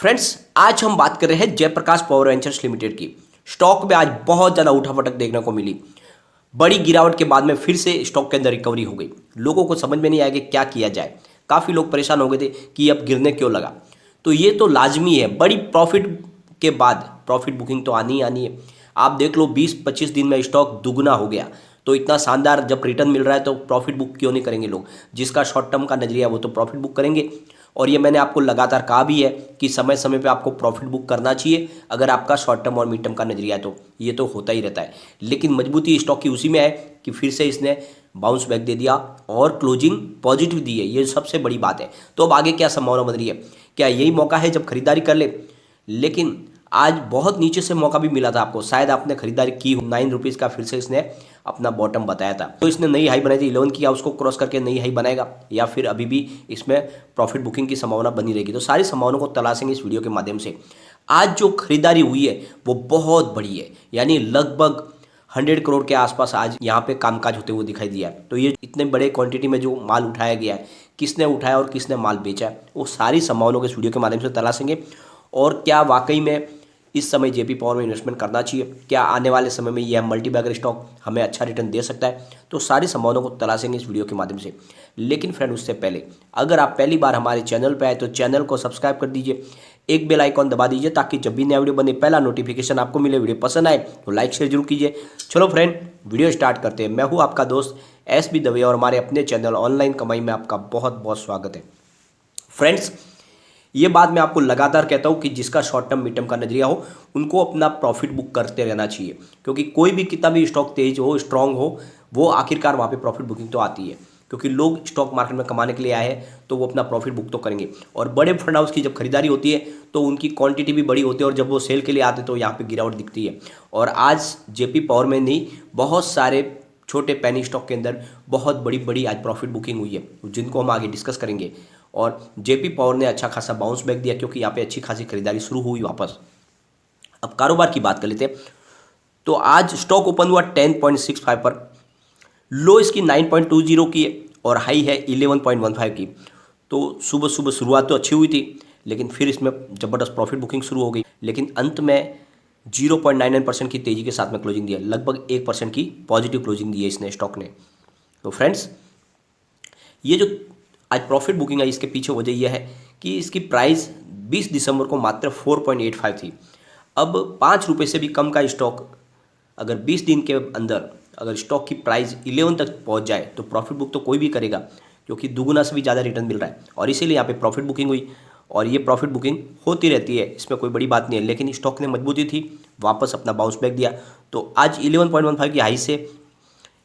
Friends, आज हम बात कर रहे हैं जयप्रकाश पावर वेंचर्स लिमिटेड की। स्टॉक में आज बहुत ज़्यादा उठापटक देखने को मिली। बड़ी गिरावट के बाद में फिर से स्टॉक के अंदर रिकवरी हो गई। लोगों को समझ में नहीं आया कि क्या किया जाए। काफ़ी लोग परेशान हो गए थे कि अब गिरने क्यों लगा। तो ये तो लाजमी है, बड़ी प्रॉफिट के बाद प्रॉफिट बुकिंग तो आनी ही आनी है। आप देख लो 20-25 दिन में स्टॉक दुगना हो गया। तो इतना शानदार जब रिटर्न मिल रहा है तो प्रॉफिट बुक क्यों नहीं करेंगे लोग। जिसका शॉर्ट टर्म का नजरिया है वो तो प्रॉफिट बुक करेंगे। और ये मैंने आपको लगातार कहा भी है कि समय समय पे आपको प्रॉफिट बुक करना चाहिए अगर आपका शॉर्ट टर्म और मिड टर्म का नजरिया है तो ये तो होता ही रहता है। लेकिन मजबूती स्टॉक की उसी में है कि फिर से इसने बाउंस बैक दे दिया और क्लोजिंग पॉजिटिव दी है, ये सबसे बड़ी बात है। तो अब आगे क्या संभावना बन रही है? क्या यही मौका है जब खरीदारी कर ले? लेकिन आज बहुत नीचे से मौका भी मिला था आपको, शायद आपने खरीदारी की हो। 9 रुपीज़ का फिर से इसने अपना बॉटम बताया था। तो इसने नई हाई बनाई थी 11 की, या उसको क्रॉस करके नई हाई बनाएगा या फिर अभी भी इसमें प्रॉफिट बुकिंग की संभावना बनी रहेगी। तो सारी संभावनाओं को तलाशेंगे इस वीडियो के माध्यम से। आज जो खरीदारी हुई है वो बहुत बड़ी है, यानी लगभग 100 करोड़ के आसपास आज यहाँ पे कामकाज होते हुए दिखाई दिया है। तो ये इतने बड़े क्वांटिटी में जो माल उठाया गया है, किसने उठाया और किसने माल बेचा है, वो सारी संभावनाओं के इस वीडियो के माध्यम से तलाशेंगे। और क्या वाकई में इस समय जेपी पावर में इन्वेस्टमेंट करना चाहिए? क्या आने वाले समय में यह मल्टीबैगर स्टॉक हमें अच्छा रिटर्न दे सकता है? तो सारी संभावनाओं को तलाशेंगे इस वीडियो के माध्यम से। लेकिन फ्रेंड, उससे पहले अगर आप पहली बार हमारे चैनल पर आए तो चैनल को सब्सक्राइब कर दीजिए, एक बेल आइकॉन दबा दीजिए ताकि जब भी नया वीडियो बने पहला नोटिफिकेशन आपको मिले। वीडियो पसंद आए तो लाइक शेयर जरूर कीजिए। चलो फ्रेंड, वीडियो स्टार्ट करते हैं। मैं हूँ आपका दोस्त SB दवे और हमारे अपने चैनल ऑनलाइन कमाई में आपका बहुत बहुत स्वागत है। फ्रेंड्स, ये बात मैं आपको लगातार कहता हूँ कि जिसका शॉर्ट टर्म मिड टर्म का नजरिया हो उनको अपना प्रॉफिट बुक करते रहना चाहिए, क्योंकि कोई भी कितना भी स्टॉक तेज हो स्ट्रांग हो वो आखिरकार वहाँ पे प्रॉफिट बुकिंग तो आती है। क्योंकि लोग स्टॉक मार्केट में कमाने के लिए आए हैं तो वो अपना प्रॉफिट बुक तो करेंगे। और बड़े फंड हाउस की जब खरीदारी होती है तो उनकी क्वांटिटी भी बड़ी होती है और जब वो सेल के लिए आते तो यहाँ पे गिरावट दिखती है। और आज जेपी पावर में नहीं, बहुत सारे छोटे पैनी स्टॉक के अंदर बहुत बड़ी बड़ी आज प्रॉफिट बुकिंग हुई है, जिनको हम आगे डिस्कस करेंगे। और जेपी पावर ने अच्छा खासा बाउंस बैक दिया क्योंकि यहाँ पे अच्छी खासी खरीदारी शुरू हुई वापस। अब कारोबार की बात कर लेते हैं। तो आज स्टॉक ओपन हुआ 10.65 पर, लो इसकी 9.20 की है और हाई है 11.15 की। तो सुबह सुबह शुरुआत तो अच्छी हुई थी, लेकिन फिर इसमें ज़बरदस्त प्रॉफिट बुकिंग शुरू हो गई। लेकिन अंत में 0.99% की तेज़ी के साथ में क्लोजिंग दिया, लगभग 1% की पॉजिटिव क्लोजिंग दी है इसने स्टॉक ने। तो फ्रेंड्स, ये जो आज प्रॉफिट बुकिंग है इसके पीछे वजह यह है कि इसकी प्राइस 20 दिसंबर को मात्र 4.85 थी। अब 5 रुपये से भी कम का स्टॉक अगर 20 दिन के अंदर अगर स्टॉक की प्राइस 11 तक पहुंच जाए तो प्रॉफिट बुक तो कोई भी करेगा, क्योंकि दुगुना से भी ज़्यादा रिटर्न मिल रहा है। और इसीलिए यहाँ पे प्रॉफिट बुकिंग हुई और ये प्रॉफिट बुकिंग होती रहती है, इसमें कोई बड़ी बात नहीं है। लेकिन स्टॉक ने मजबूती थी, वापस अपना बाउंस बैक दिया। तो आज 11.15 की हाई से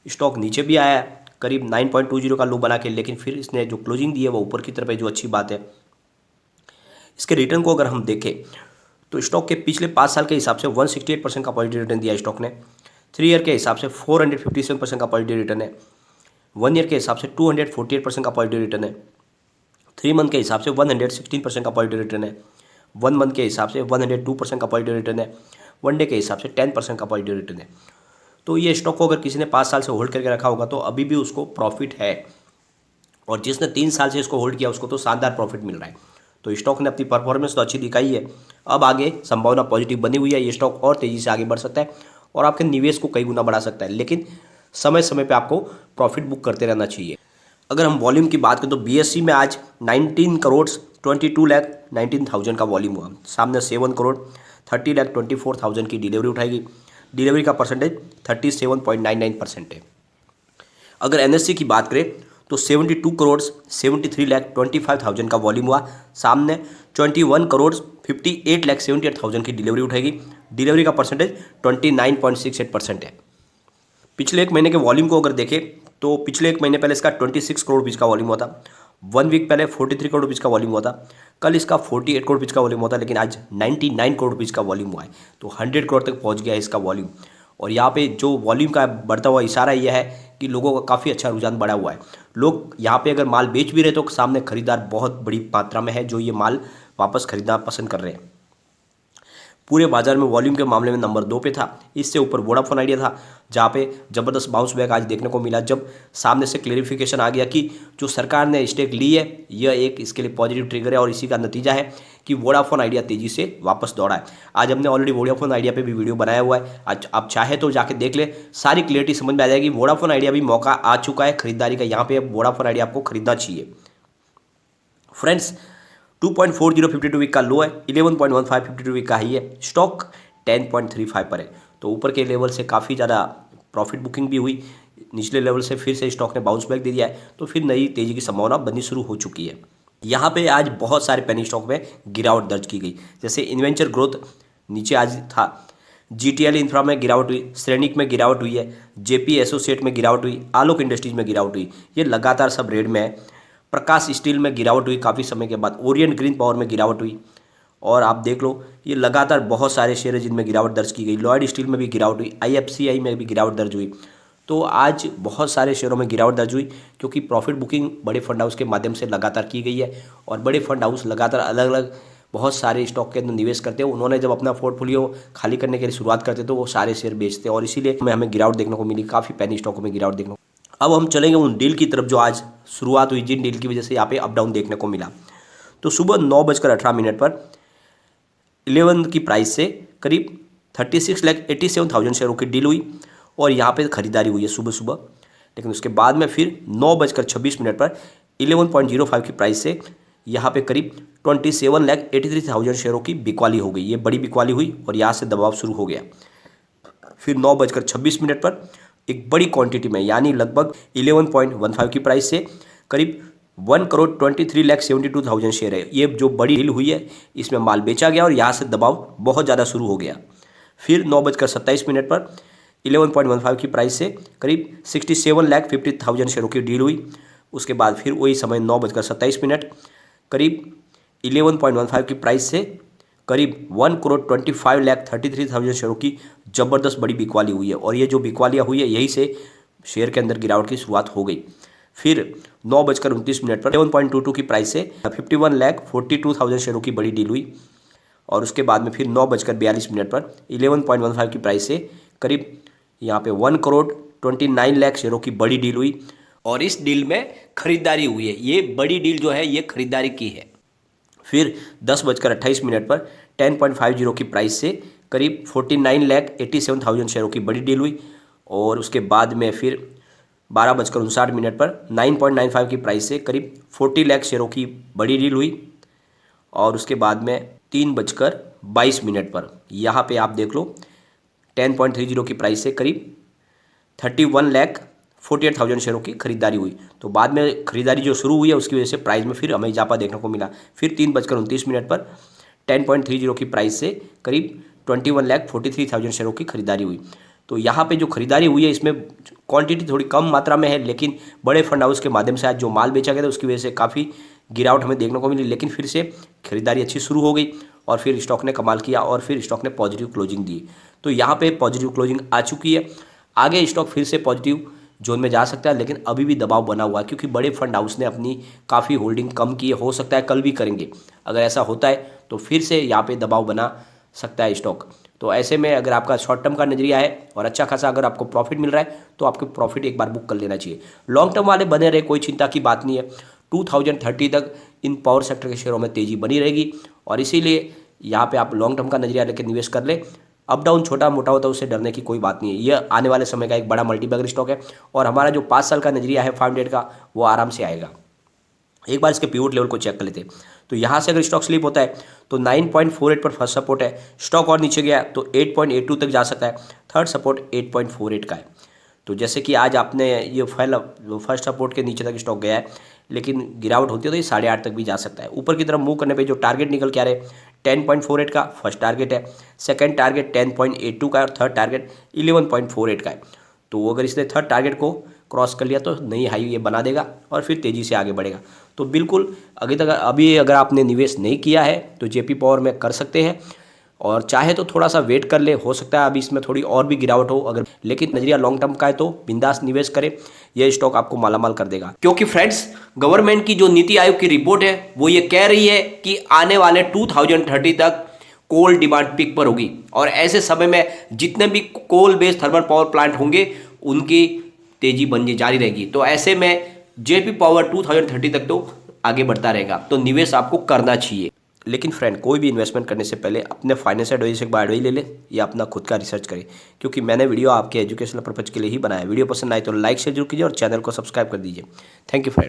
स्टॉक नीचे भी आया करीब 9.20 का लो बना के, लेकिन फिर इसने जो क्लोजिंग दी है वो ऊपर की तरफ है, जो अच्छी बात है। इसके रिटर्न को अगर हम देखें तो स्टॉक के पिछले 5 साल के हिसाब से 168% का पॉजिटिव रिटर्न दिया स्टॉक ने। 3 ईयर के हिसाब से 457% का पॉजिटिव रिटर्न है। 1 ईयर के हिसाब से 248% का पॉजिटिव रिटर्न है। 3 मंथ के हिसाब से 116% का पॉजिटिव रिटर्न है। 1 मंथ के हिसाब से 102% का पॉजिटिव रिटर्न है। 1 डे के हिसाब से 10% का पॉजिटिव रिटर्न है। तो ये स्टॉक को अगर किसी ने 5 साल से होल्ड करके रखा होगा तो अभी भी उसको प्रॉफिट है, और जिसने 3 साल से इसको होल्ड किया उसको तो शानदार प्रॉफिट मिल रहा है। तो स्टॉक ने अपनी परफॉर्मेंस तो अच्छी दिखाई है। अब आगे संभावना पॉजिटिव बनी हुई है, ये स्टॉक और तेज़ी से आगे बढ़ सकता है और आपके निवेश को कई गुना बढ़ा सकता है। लेकिन समय समय पे आपको प्रॉफिट बुक करते रहना चाहिए। अगर हम वॉल्यूम की बात करें तो BSE में आज 19 करोड़ 22,19,000 का वॉल्यूम हुआ। सामने 7 करोड़ 30,24,000 की डिलीवरी उठाएगी। डिलीवरी का परसेंटेज 37.99% है। अगर NSE की बात करें तो 72 करोड़ 73,25,000 का वॉल्यूम हुआ। सामने 21 करोड़ 58,78,000 की डिलीवरी उठाएगी। डिलीवरी का परसेंटेज 29.68% है। पिछले एक महीने के वॉल्यूम को अगर देखें तो पिछले एक महीने पहले इसका 26 करोड़ रुपीज़ का वॉल्यूम हुआ था। 1 वीक पहले 43 करोड़ रुपीज़ का वॉल्यूम हुआ था। कल इसका 48 करोड़ रुपीज़ का वॉल्यूम हुआ था, लेकिन आज 99 करोड़ रुपीज़ का वॉल्यूम हुआ है। तो 100 करोड़ तक पहुंच गया है इसका वॉल्यूम। और यहाँ पे जो वॉल्यूम का बढ़ता हुआ इशारा यह है कि लोगों का काफ़ी अच्छा रुझान बढ़ा हुआ है। लोग यहाँ पे अगर माल बेच भी रहे तो सामने खरीदार बहुत बड़ी मात्रा में है जो ये माल वापस खरीदना पसंद कर रहे हैं। पूरे बाजार में वॉल्यूम के मामले में नंबर 2 पे था। इससे ऊपर वोडाफोन आइडिया था, जहाँ पे ज़बरदस्त बाउंस बैक आज देखने को मिला, जब सामने से क्लेरिफिकेशन आ गया कि जो सरकार ने स्टेक ली है यह एक इसके लिए पॉजिटिव ट्रिगर है और इसी का नतीजा है कि वोडाफोन आइडिया तेजी से वापस दौड़ा है। आज हमने ऑलरेडी वोडाफोन आइडिया पे भी वीडियो बनाया हुआ है, आज आप चाहे तो जाके देख ले, सारी क्लियरिटी समझ में आ जाएगी। वोडाफोन आइडिया भी मौका आ चुका है खरीदारी का, यहाँ पे अब वोडाफोन आइडिया आपको खरीदना चाहिए। फ्रेंड्स 2.40 52 वीक का लो है, 11.15 52 वीक का हाई है, स्टॉक 10.35 पर है। तो ऊपर के लेवल से काफ़ी ज़्यादा प्रॉफिट बुकिंग भी हुई, निचले लेवल से फिर से स्टॉक ने बाउंस बैक दे दिया है, तो फिर नई तेजी की संभावना बननी शुरू हो चुकी है। यहाँ पे आज बहुत सारे पेनी स्टॉक में गिरावट दर्ज की गई, जैसे इन्वेंचर ग्रोथ नीचे आज था, जीटीएल इंफ्रा में गिरावट हुई, श्रेणिक में गिरावट हुई है, जेपी एसोसिएट में गिरावट हुई, आलोक इंडस्ट्रीज में गिरावट हुई, ये लगातार सब रेड में है। प्रकाश स्टील में गिरावट हुई काफ़ी समय के बाद, ओरिएंट ग्रीन पावर में गिरावट हुई, और आप देख लो ये लगातार बहुत सारे शेयर है जिनमें गिरावट दर्ज की गई। लॉयड स्टील में भी गिरावट हुई, आईएफसीआई में भी गिरावट दर्ज हुई। तो आज बहुत सारे शेयरों में गिरावट दर्ज हुई, क्योंकि प्रॉफिट बुकिंग बड़े फंड हाउस के माध्यम से लगातार की गई है, और बड़े फंड हाउस लगातार अलग अलग बहुत सारे स्टॉक के अंदर निवेश करते हैं। उन्होंने जब अपना पोर्टफोलियो खाली करने के लिए शुरुआत करते तो वो सारे शेयर बेचते हैं, और इसीलिए हमें गिरावट देखने को मिली, काफ़ी पेनी स्टॉकों में गिरावट देखने को। अब हम चलेंगे उन डील की तरफ जो आज शुरुआत हुई, जिन डील की वजह से यहाँ पे अप डाउन देखने को मिला। तो सुबह 9:18 पर 11 की प्राइस से करीब 36,87,000 शेयरों की डील हुई, और यहाँ पे खरीदारी हुई है सुबह सुबह। लेकिन उसके बाद में फिर 9:26 पर 11.05 की प्राइस से यहाँ पे करीब 27,83,000 शेयरों की बिकवाली हो गई। ये बड़ी बिकवाली हुई और यहाँ से दबाव शुरू हो गया। फिर 9:26 पर एक बड़ी क्वांटिटी में, यानी लगभग 11.15 की प्राइस से करीब 1,23,72,000 शेयर है, ये जो बड़ी डील हुई है इसमें माल बेचा गया और यहाँ से दबाव बहुत ज़्यादा शुरू हो गया। फिर 9:27 पर 11.15 की प्राइस से करीब 67,50,000 शेयरों की डील हुई। उसके बाद फिर वही समय 9:27 करीब 11.15 की प्राइस से करीब 1,25,33,000 शेयरों की ज़बरदस्त बड़ी बिकवाली हुई है, और ये जो बिकवालियाँ हुई है यही से शेयर के अंदर गिरावट की शुरुआत हो गई। फिर 9:29 पर 11.22 की प्राइस से 51,42,000 शेयरों की बड़ी डील हुई, और उसके बाद में फिर 9:42 पर 11.15 की प्राइस से करीब यहाँ पे 1,29,00,000 शेयरों की बड़ी डील हुई, और इस डील में खरीदारी हुई है। ये बड़ी डील जो है ये खरीदारी की है। फिर 10:28 पर 10.50 की प्राइस से करीब 49,87,000 शेयरों की बड़ी डील हुई, और उसके बाद में फिर 12:59 पर 9.95 की प्राइस से करीब 40,00,000 शेयरों की बड़ी डील हुई, और उसके बाद में 3:22 पर यहाँ पे आप देख लो 10.30 की प्राइस से करीब 31,48,000 शेयरों की खरीदारी हुई। तो बाद में खरीदारी जो शुरू हुई है उसकी वजह से प्राइस में फिर हमें इजाफा देखने को मिला। फिर 3:29 पर 10.30 की प्राइस से करीब 21,43,000 शेयरों की खरीदारी हुई। तो यहाँ पे जो खरीदारी हुई है इसमें क्वांटिटी थोड़ी कम मात्रा में है, लेकिन बड़े फंड हाउस के माध्यम से आज जो माल बेचा गया था उसकी वजह से काफ़ी गिरावट हमें देखने को मिली, लेकिन फिर से खरीदारी अच्छी शुरू हो गई और फिर स्टॉक ने कमाल किया और फिर स्टॉक ने पॉजिटिव क्लोजिंग दी। तो यहाँ पे पॉजिटिव क्लोजिंग आ चुकी है, आगे स्टॉक फिर से पॉजिटिव जोन में जा सकता है, लेकिन अभी भी दबाव बना हुआ है क्योंकि बड़े फंड हाउस ने अपनी काफ़ी होल्डिंग कम की है। हो सकता है कल भी करेंगे, अगर ऐसा होता है तो फिर से यहाँ पे दबाव बना सकता है स्टॉक। तो ऐसे में अगर आपका शॉर्ट टर्म का नजरिया है और अच्छा खासा अगर आपको प्रॉफिट मिल रहा है तो आपको प्रॉफिट एक बार बुक कर लेना चाहिए। लॉन्ग टर्म वाले बने रहे, कोई चिंता की बात नहीं है। 2030 तक इन पावर सेक्टर के शेयरों में तेजी बनी रहेगी और इसीलिए यहाँ पे आप लॉन्ग टर्म का नजरिया लेकर निवेश कर ले। अप डाउन छोटा मोटा होता है उससे डरने की कोई बात नहीं है। यह आने वाले समय का एक बड़ा मल्टीबैगर स्टॉक है और हमारा जो 5 साल का नजरिया है 500 का वो आराम से आएगा। एक बार इसके पिवट लेवल को चेक कर लेते हैं तो यहाँ से अगर स्टॉक स्लिप होता है तो 9.48 पर फर्स्ट सपोर्ट है, स्टॉक और नीचे गया तो 8.82 तक जा सकता है, थर्ड सपोर्ट 8.48 का है। तो जैसे कि आज आपने ये फर्स्ट सपोर्ट के नीचे तक स्टॉक गया है, लेकिन गिरावट होती है तो ये 8.5 तक भी जा सकता है। ऊपर की तरफ मूव करने पे जो टारगेट निकल के आ रहे 10.48 का फर्स्ट टारगेट है, सेकंड टारगेट 10.82 का है और थर्ड टारगेट 11.48 का है। तो अगर इसने थर्ड टारगेट को क्रॉस कर लिया तो नई हाई ये बना देगा और फिर तेज़ी से आगे बढ़ेगा। तो बिल्कुल अभी अगर आपने निवेश नहीं किया है तो जेपी पावर में कर सकते हैं और चाहे तो थोड़ा सा वेट कर ले, हो सकता है अभी इसमें थोड़ी और भी गिरावट हो अगर, लेकिन नजरिया लॉन्ग टर्म का है तो बिंदास निवेश करें, यह स्टॉक आपको मालामाल कर देगा। क्योंकि फ्रेंड्स गवर्नमेंट की जो नीति आयोग की रिपोर्ट है वो ये कह रही है कि आने वाले 2030 तक कोल डिमांड पीक पर होगी और ऐसे समय में जितने भी coal based thermal power plant होंगे उनकी तेजी बननी जारी रहेगी। तो ऐसे में जेपी पावर 2030 तक तो आगे बढ़ता रहेगा, तो निवेश आपको करना चाहिए। लेकिन फ्रेंड, कोई भी इन्वेस्टमेंट करने से पहले अपने फाइनेंशियल एडवाइजर से एक बार एडवाइस ले ले या अपना खुद का रिसर्च करें, क्योंकि मैंने वीडियो आपके एजुकेशनल पर्पज के लिए ही बनाया। वीडियो पसंद आए तो लाइक शेयर जरूर कीजिए और चैनल को सब्सक्राइब कर दीजिए। Thank you friend.